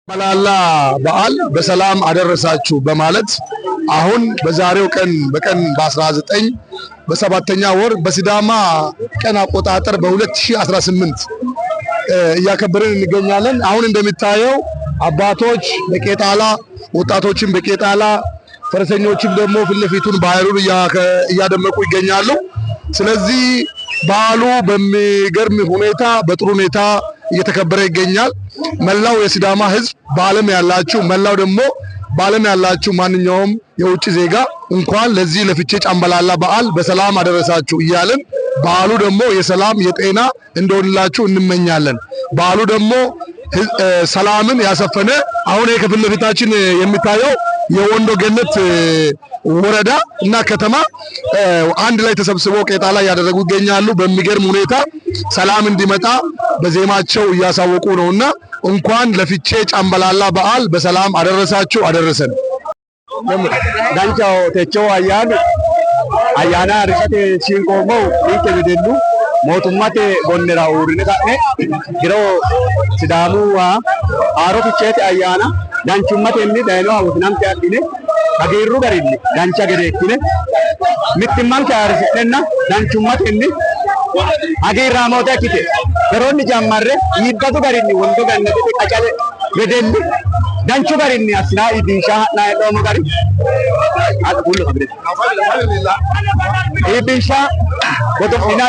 ጨምበላላ በዓል በሰላም አደረሳችሁ በማለት አሁን በዛሬው ቀን በቀን በ19 በሰባተኛ ወር በሲዳማ ቀን አቆጣጠር በ2018 እያከበርን እንገኛለን። አሁን እንደሚታየው አባቶች በቄጣላ ወጣቶችን በቄጣላ ፈረሰኞችም ደግሞ ፊት ለፊቱን ባህሩን እያደመቁ ይገኛሉ። ስለዚህ በዓሉ በሚገርም ሁኔታ በጥሩ ሁኔታ እየተከበረ ይገኛል። መላው የሲዳማ ሕዝብ በዓለም ያላችሁ መላው ደግሞ በዓለም ያላችሁ ማንኛውም የውጭ ዜጋ እንኳን ለዚህ ለፍቼ ጨምበላላ በዓል በሰላም አደረሳችሁ እያልን በዓሉ ደግሞ የሰላም የጤና እንደሆንላችሁ እንመኛለን። በዓሉ ደግሞ ሰላምን ያሰፈነ አሁን ከፊት ለፊታችን የሚታየው የወንዶ ገነት ወረዳ እና ከተማ አንድ ላይ ተሰብስበው ቄጣላ ያደረጉ ይገኛሉ። በሚገርም ሁኔታ ሰላም እንዲመጣ በዜማቸው እያሳወቁ ነውና እንኳን ለፍቼ ጨምበላላ በዓል በሰላም አደረሳችሁ አደረሰን። ዳንቻው ተቸው አያና ርቀቴ ሲንቆሞ ይከብደሉ ሞቱማቴ ጎነራ ኡርነ ካኔ ግሮ ሲዳሙዋ አሮፍቼት አያና ዳንቹማቴ እንዲ ዳይኖ አውስናም ታዲኔ አገሩ ገሪኒ ዳንቻ ገሬክኔ ምትማን ካርሲና ዳንቹማቴ እንዲ አገራ ሞታ ኪቴ ገሮኒ ጃማረ ይባቱ ገሪኒ ወንዶ ገነቴ ቀጫለ ገደል ዳንቹ ገሪኒ አስና ኢዲሻ ናይዶሞ ገሪ አጥቡል አብደ ኢዲሻ ወደ ፊና